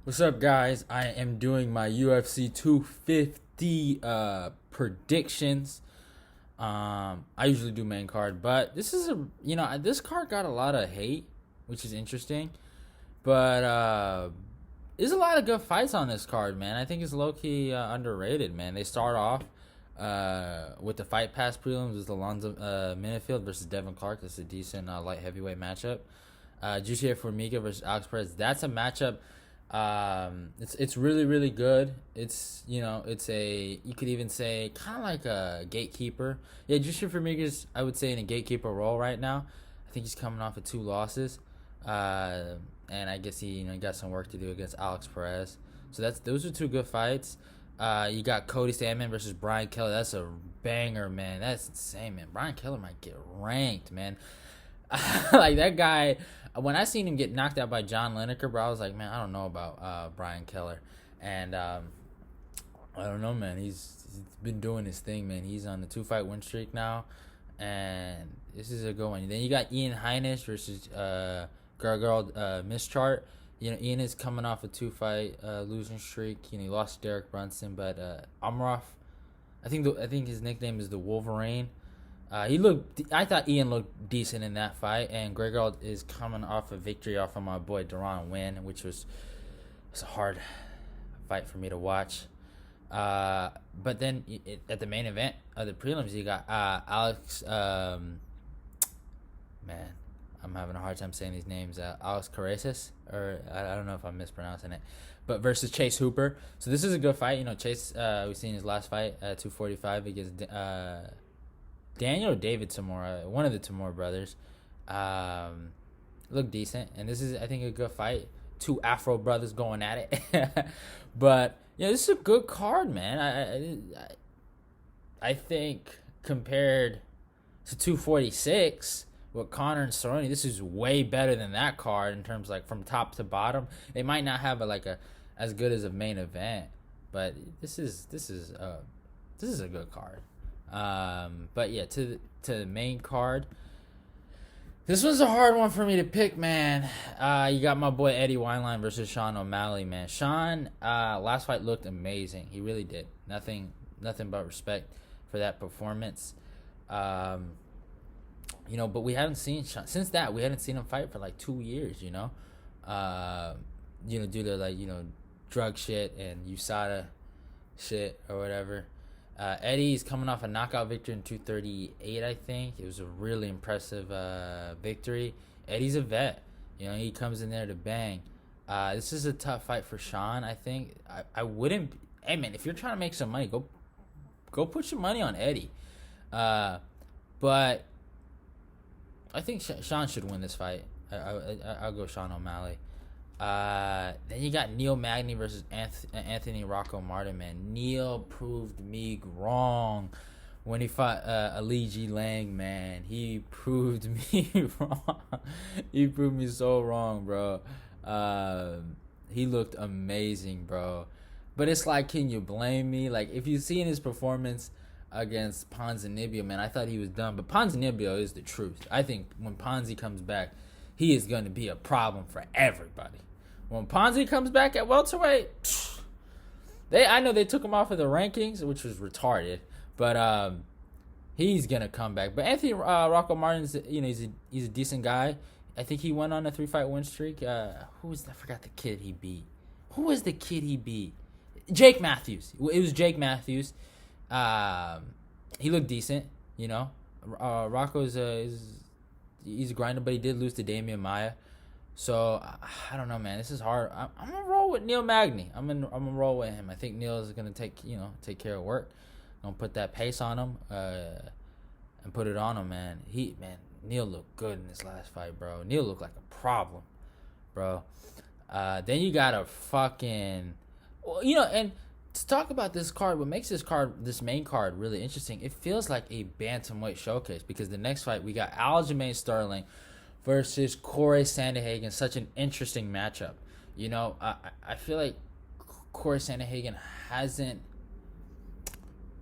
What's up, guys? I am doing my UFC 250 predictions. I usually do main card, but this is this card got a lot of hate, which is interesting. But there's a lot of good fights on this card, man. I think it's low key underrated, man. They start off with the Fight Pass prelims with Alonzo Minifield versus Devin Clark. That's a decent light heavyweight matchup. Jussier Formiga versus Alex Perez. That's a matchup. It's really really good. It's a, you could even say, kind of like a gatekeeper. Yeah, Jussier Formiga's, I would say, in a gatekeeper role right now. I think he's coming off of 2 losses, and I guess he got some work to do against Alex Perez. So those are two good fights. You got Cody Sandman versus Brian Keller. That's a banger, man. That's insane, man. Brian Keller might get ranked, man. Like that guy, when I seen him get knocked out by John Lineker, bro, I was like, man, I don't know about Brian Keller. And I don't know, man. He's been doing his thing, man. He's on the 2-fight win streak now, and this is a good one. Then you got Ian Heinisch versus Gergard Mischart. Ian is coming off a 2-fight losing streak. He lost to Derek Brunson, but Amroff, I think his nickname is the Wolverine. I thought Ian looked decent in that fight, and Gregor is coming off a victory off of my boy Deron Winn, which was a hard fight for me to watch. But then at the main event of the prelims, you got Alex. Man, I'm having a hard time saying these names. Alex Caresis, or I don't know if I'm mispronouncing it, but versus Chase Hooper. So this is a good fight. Chase, we've seen his last fight at 245 against Daniel or David Tamora, one of the Tamora brothers. Look decent, and this is, I think, a good fight. Two Afro brothers going at it. But this is a good card, man. I think compared to 246 with Connor and Cerrone, this is way better than that card in terms, like, from top to bottom. They might not have a as good as a main event, but this is a good card. But yeah, to the main card, this was a hard one for me to pick, man. You got my boy Eddie Wineline versus Sean O'Malley, man. Sean, last fight looked amazing. He really did. Nothing but respect for that performance. But we haven't seen Sean since that. We hadn't seen him fight for like 2 years. Due to drug shit and USADA shit or whatever. Eddie's coming off a knockout victory in 238, I think. It was a really impressive victory. Eddie's a vet. He comes in there to bang. This is a tough fight for Sean, I think. I wouldn't... Hey, man, if you're trying to make some money, go put your money on Eddie. But I think Sean should win this fight. I'll go Sean O'Malley. Then you got Neil Magny versus Anthony Rocco Martin, man. Neil proved me wrong when he fought Ali G. Lang, man. He proved me wrong. He proved me so wrong, bro. He looked amazing, bro. But it's like, can you blame me? Like, if you've seen his performance against Ponzinibbio, man, I thought he was done. But Ponzinibbio is the truth. I think when Ponzi comes back, he is going to be a problem for everybody. When Ponzi comes back at welterweight, I know they took him off of the rankings, which was retarded, but he's gonna come back. But Anthony Rocco Martin's, he's a decent guy. I think he went on a 3-fight win streak. I forgot the kid he beat. Who was the kid he beat? Jake Matthews. It was Jake Matthews. He looked decent. Rocco's he's a grinder, but he did lose to Damian Maia. So I don't know, man. This is hard. I'm gonna roll with Neil Magny. I'm gonna roll with him. I think Neil is gonna take care of work. I'm gonna put that pace on him and put it on him, man. Neil looked good in this last fight, bro. Neil looked like a problem, bro. Then you got a fucking, and to talk about this card, what makes this main card really interesting, it feels like a bantamweight showcase, because the next fight we got Aljamain Sterling versus Corey Sandhagen. Such an interesting matchup. I feel like Corey Sandhagen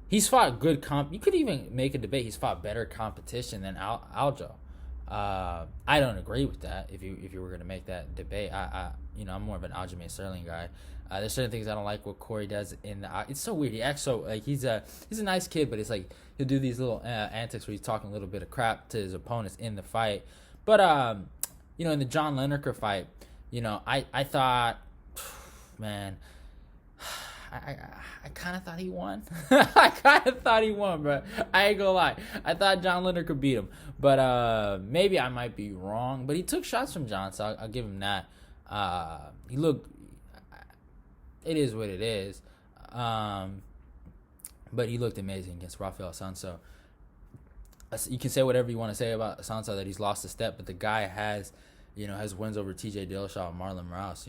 he's fought good you could even make a debate, he's fought better competition than Aljo. I don't agree with that. If you were gonna make that debate, I'm more of an Aljamain Sterling guy. There's certain things I don't like what Corey does in the. It's so weird. He acts so like he's a nice kid, but it's like he'll do these little antics where he's talking a little bit of crap to his opponents in the fight. But in the John Lineker fight, I thought, man, I kind of thought he won. I kind of thought he won, bro. I ain't gonna lie. I thought John Lineker could beat him, but maybe I might be wrong. But he took shots from John, so I'll give him that. He looked. It is what it is. But he looked amazing against Rafael Sanso. You can say whatever you want to say about Sanso, that he's lost a step, but the guy has wins over T.J. Dillashaw and Marlon Rouse.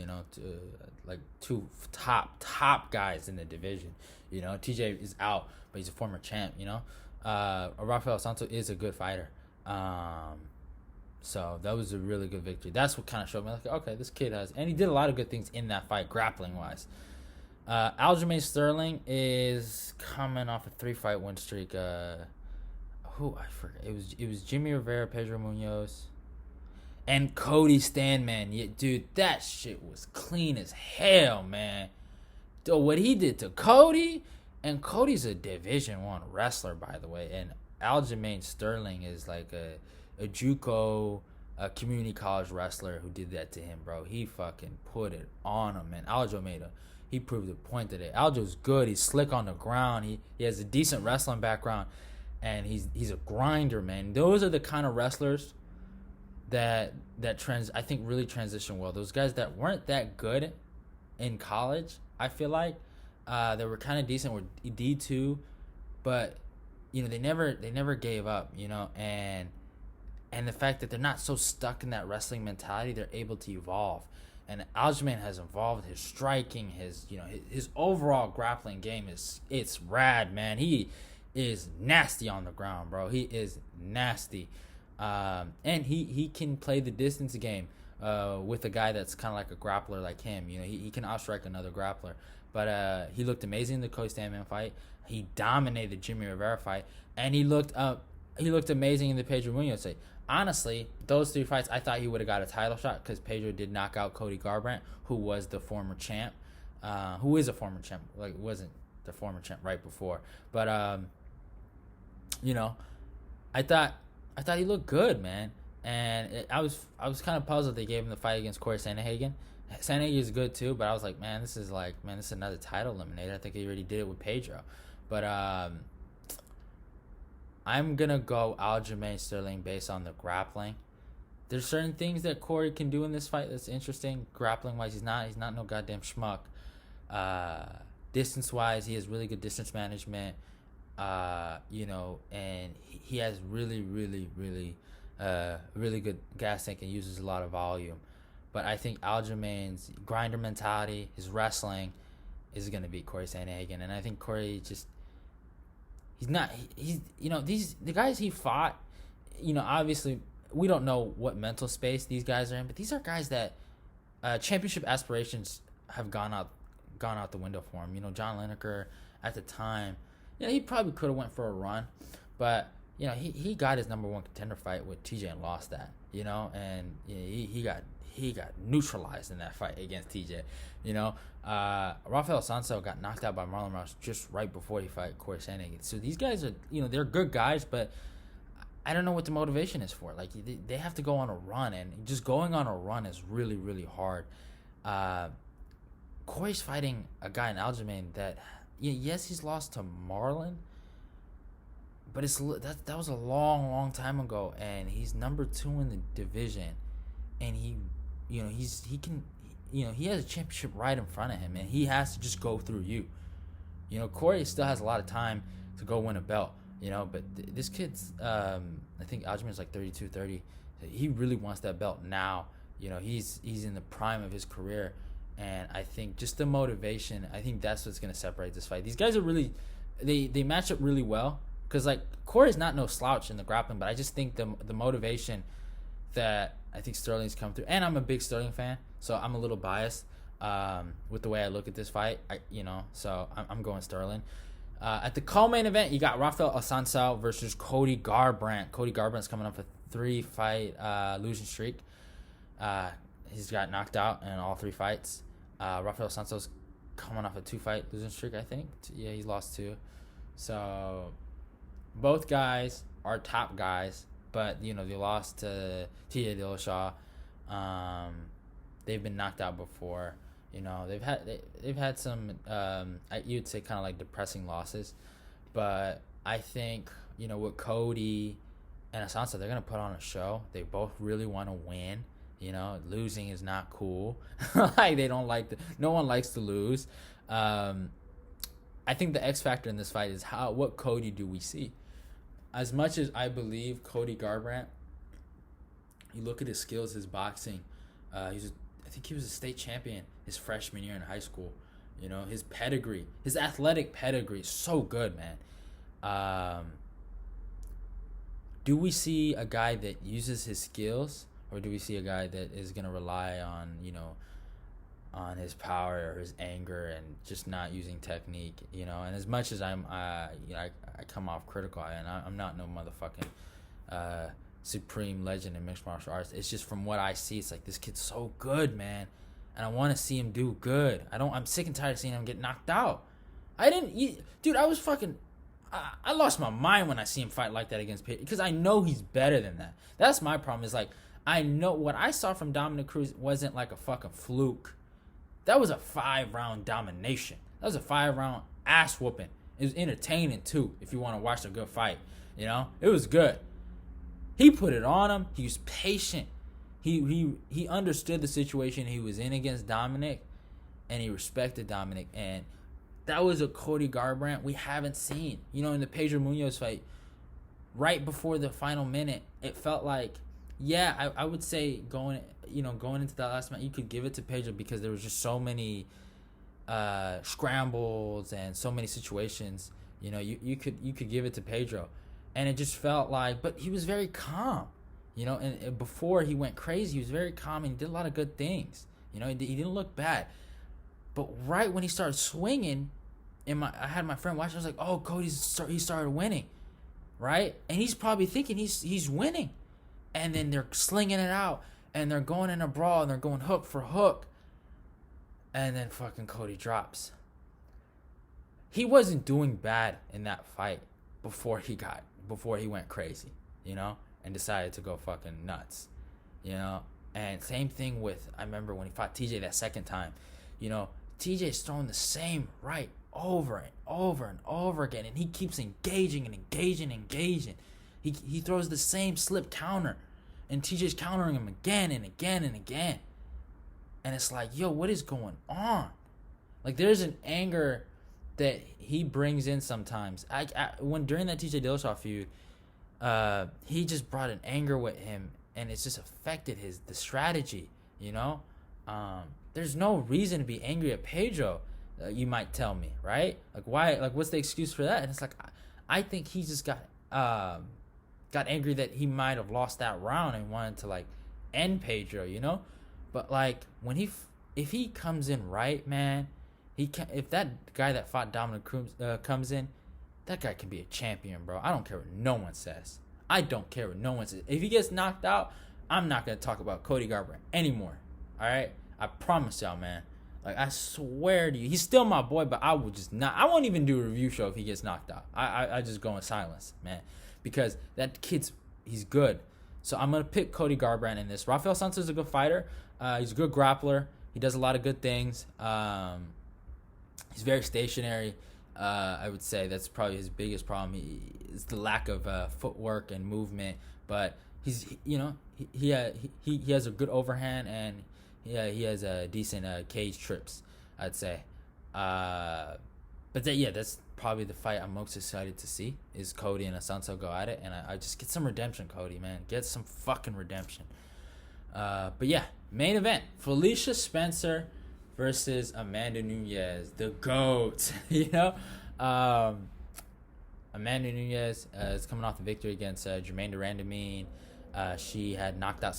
Like two top guys in the division. T.J. is out, but he's a former champ. Rafael Sanso is a good fighter. So that was a really good victory. That's what kind of showed me, like, okay, this kid has, and he did a lot of good things in that fight, grappling wise. Aljamain Sterling is coming off a 3-fight win streak. I forget. It was Jimmy Rivera, Pedro Munoz, and Cody Stanman. Yeah, dude, that shit was clean as hell, man. Dude, what he did to Cody, and Cody's a Division I wrestler, by the way, and Aljamain Sterling is like a JUCO, a community college wrestler who did that to him, bro. He fucking put it on him, man. Aljo he proved a point today. Aljo's good. He's slick on the ground. He has a decent wrestling background, and he's a grinder, man. Those are the kind of wrestlers that I think really transition well. Those guys that weren't that good in college, I feel like, they were kind of decent, were D2, but they never gave up, and the fact that they're not so stuck in that wrestling mentality, they're able to evolve. And Aljamain has evolved his striking, his overall grappling game it's rad, man. He is nasty on the ground, bro. He is nasty. And he can play the distance game with a guy that's kind of like a grappler like him. He can outstrike another grappler. But he looked amazing in the Cody Stanman fight. He dominated the Jimmy Rivera fight, and he looked amazing in the Pedro Munoz fight. Honestly, those 3 fights, I thought he would have got a title shot because Pedro did knock out Cody Garbrandt, who was the former champ, who is a former champ. Like, wasn't the former champ right before, but I thought he looked good, man. And I was kind of puzzled they gave him the fight against Corey Sandhagen. Sandhagen is good too, but I was like, this is another title eliminator. I think he already did it with Pedro, but I'm gonna go Aljamain Sterling based on the grappling. There's certain things that Corey can do in this fight that's interesting. Grappling wise, he's not no goddamn schmuck. Distance wise, he has really good distance management. And he has really, really, really, really good gas tank and uses a lot of volume. But I think Aljamain's grinder mentality, his wrestling, is gonna beat Corey Sandhagen, and I think Corey just. The guys he fought, obviously we don't know what mental space these guys are in, but these are guys that championship aspirations have gone out the window for him. John Lineker at the time, he probably could have went for a run, but he got his number 1 contender fight with TJ and lost that, and he got neutralized in that fight against TJ. Rafael Sanso got knocked out by Marlon Rouse just right before he fought Corey Sandhagen. So these guys are, they're good guys, but I don't know what the motivation is for. Like, they have to go on a run, and just going on a run is really, really hard. Corey's fighting a guy in Aljamain that, yes, he's lost to Marlon, but that was a long, long time ago, and he's number 2 in the division, and he has a championship right in front of him, and he has to just go through you. Corey still has a lot of time to go win a belt, but this kid's, I think Aljamain's like 32, 30. He really wants that belt now. He's in the prime of his career, and I think just the motivation, I think that's what's going to separate this fight. These guys are really, they match up really well, because, like, Corey's not no slouch in the grappling, but I just think the motivation that I think Sterling's come through, and I'm a big Sterling fan, so I'm a little biased with the way I look at this fight. So I'm going Sterling. At the co-main event, you got Rafael Assunção versus Cody Garbrandt. Cody Garbrandt's coming up a 3-fight losing streak. He's got knocked out in all 3 fights. Rafael Assunção's coming off a 2-fight losing streak, I think. Yeah, he's lost 2. So both guys are top guys, but they lost to TJ Dillashaw. They've been knocked out before. They've had some you'd say kind of like depressing losses, but I think with Cody and Assunção, they're gonna put on a show. They both really want to win. Losing is not cool. Like they don't like no one likes to lose. I think the X factor in this fight is what Cody do we see. As much as I believe Cody Garbrandt, you look at his skills, his boxing. I think he was a state champion his freshman year in high school. His pedigree, his athletic pedigree is so good, man. Do we see a guy that uses his skills, or do we see a guy that is going to rely on, on his power or his anger and just not using technique, And as much as I come off critical, and I'm not no motherfucking supreme legend in mixed martial arts. It's just from what I see, it's like this kid's so good, man, and I want to see him do good. I'm sick and tired of seeing him get knocked out. Dude, I was fucking. I lost my mind when I see him fight like that against Page, because I know he's better than that. That's my problem. Is like I know what I saw from Dominic Cruz wasn't like a fucking fluke. That was a 5-round domination. That was a 5-round ass whooping. It was entertaining too. If you want to watch a good fight, it was good. He put it on him. He was patient. He understood the situation he was in against Dominic, and he respected Dominic. And that was a Cody Garbrandt we haven't seen. In the Pedro Munoz fight, right before the final minute, it felt like, I would say going into that last match, you could give it to Pedro because there was just so many scrambles and so many situations. You could give it to Pedro. And it just felt like, but he was very calm, and before he went crazy, he was very calm and he did a lot of good things. He didn't look bad. But right when he started swinging, I had my friend watch, I was like, oh, he started winning, right? And he's probably thinking he's winning. And then they're slinging it out and they're going in a brawl and they're going hook for hook. And then fucking Cody drops. He wasn't doing bad in that fight before he went crazy, and decided to go fucking nuts, And same thing with, I remember when he fought TJ that second time, TJ's throwing the same right over and over and over again, and he keeps engaging and engaging and engaging. He throws the same slip counter, and TJ's countering him again and again and again. And it's like, yo, what is going on? Like, there's an anger that he brings in sometimes. When during that TJ Dillashaw feud, he just brought an anger with him, and it's just affected the strategy. There's no reason to be angry at Pedro. You might tell me, right? Like, why? Like, what's the excuse for that? And it's like, I think he just got angry that he might have lost that round and wanted to like end Pedro, But like if he comes in right, man. If that guy that fought Dominic Cruz comes in, that guy can be a champion, bro. I don't care what no one says. If he gets knocked out, I'm not going to talk about Cody Garbrandt anymore. All right? I promise y'all, man. Like, I swear to you. He's still my boy, but I will just not. I won't even do a review show if he gets knocked out. I just go in silence, man. Because that he's good. So I'm going to pick Cody Garbrandt in this. Rafael Santos is a good fighter. He's a good grappler. He does a lot of good things. He's very stationary. I would say that's probably his biggest problem. It's the lack of footwork and movement. But he's he has a good overhand, and he has a decent cage trips, I'd say. But that's probably the fight I'm most excited to see is Cody and Assunção go at it, and I just get some redemption, Cody, man. Get some fucking redemption. But yeah, main event: Felicia Spencer versus Amanda Nunes, the GOAT. Amanda Nunes is coming off the victory against Jermaine Durandamine. She had knocked out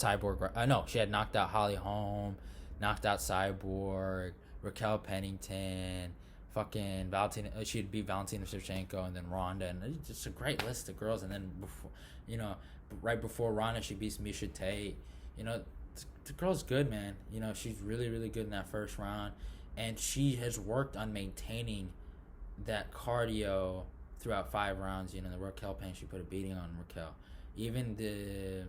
she had knocked out Holly Holm, knocked out Cyborg, Raquel Pennington, fucking Valentina. She'd beat Valentina Shevchenko and then Ronda, and it's just a great list of girls. And then before, you know, right before Ronda, she beats Misha Tate. You know, the girl's good, man. You know, she's really, really good in that first round, and she has worked on maintaining that cardio throughout 5 rounds. You know, the Raquel Payne, she put a beating on Raquel. Even the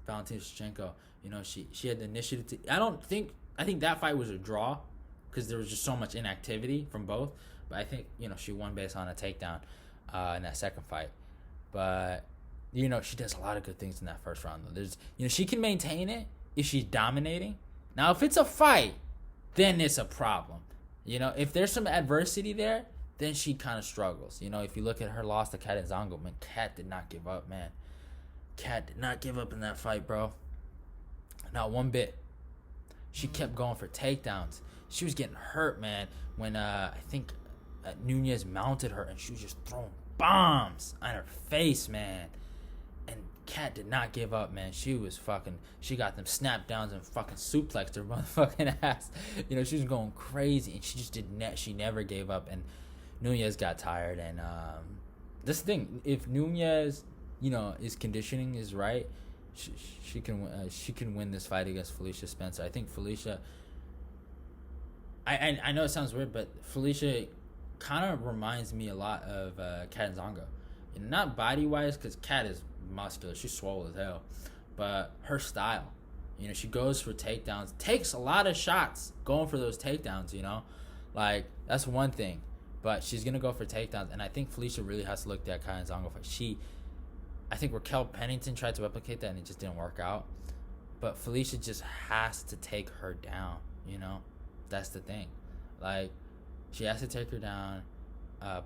Valentina Shevchenko, you know, she had the initiative to. I think that fight was a draw because there was just so much inactivity from both. But I think, you know, she won based on a takedown in that second fight. But, you know, she does a lot of good things in that first round, though. There's, you know, she can maintain it if she's dominating. Now, if it's a fight, then it's a problem. You know, if there's some adversity there, then she kind of struggles. You know, if you look at her loss to Kat Zongo, man, Kat did not give up, man. Kat did not give up in that fight, bro. Not one bit. She kept going for takedowns. She was getting hurt, man, when I think Nunez mounted her and she was just throwing bombs on her face, man. And Kat did not give up, man. She got them snap downs and fucking suplexed her motherfucking ass. You know, she was going crazy, and she just she never gave up. And Nunez got tired. And this thing, if Nunez, you know, his conditioning is right, she can win this fight against Felicia Spencer. I think Felicia. I know it sounds weird, but Felicia kind of reminds me a lot of Kat Zongo. And not body wise, because Kat is muscular, she's swole as hell, but her style, you know, she goes for takedowns, takes a lot of shots going for those takedowns. You know, like that's one thing, but she's gonna go for takedowns. And I think Felicia really has to look at that Kat Zongo fight. I think Raquel Pennington tried to replicate that and it just didn't work out. But Felicia just has to take her down, you know? That's the thing. Like, she has to take her down,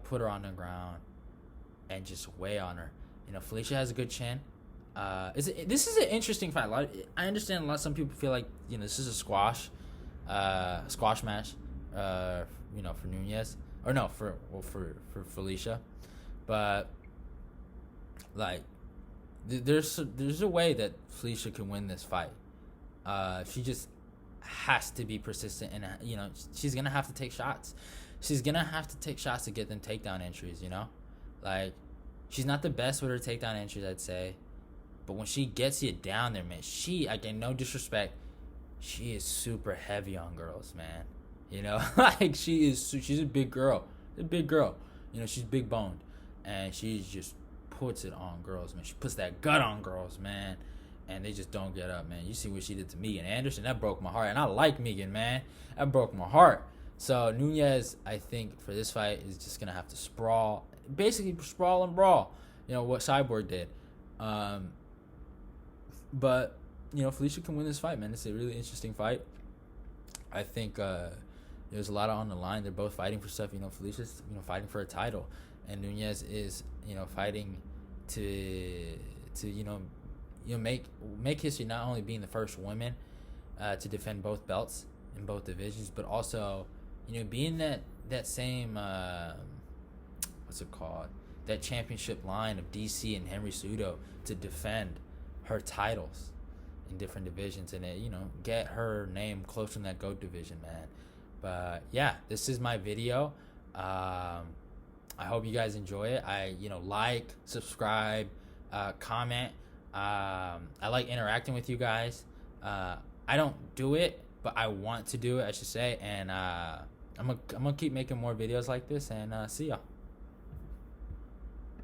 put her on the ground, and just weigh on her. You know, Felicia has a good chin. This is an interesting fight. I understand some people feel like, you know, this is a squash match, you know, for Nunez. Or no, for Felicia. But, like, there's a way that Felicia can win this fight. She just has to be persistent, and you know, she's gonna have to take shots. She's gonna have to take shots to get them takedown entries. You know, like, she's not the best with her takedown entries, I'd say, but when she gets you down there, man, again, no disrespect, she is super heavy on girls, man. You know, like she's a big girl, You know, she's big boned, and she just puts it on girls, man. She puts that gut on girls, man, and they just don't get up, man. You see what she did to Megan Anderson? That broke my heart, and I like Megan, man. That broke my heart. So Nunez, I think, for this fight is just gonna have to sprawl and brawl. You know what Cyborg did, but you know, Felicia can win this fight, man. It's a really interesting fight. I think there's a lot on the line. They're both fighting for stuff. You know, Felicia's, you know, fighting for a title, and Nunez is, you know, fighting to you know make history, not only being the first woman to defend both belts in both divisions, but also, you know, being that same what's it called, that championship line of DC and Henry Cejudo to defend her titles in different divisions, and you know, get her name close in that GOAT division, man. But yeah, this is my video. I hope you guys enjoy it. Like, subscribe, comment. I like interacting with you guys. I don't do it, but I want to do it, I should say. And I'm gonna keep making more videos like this, and see y'all.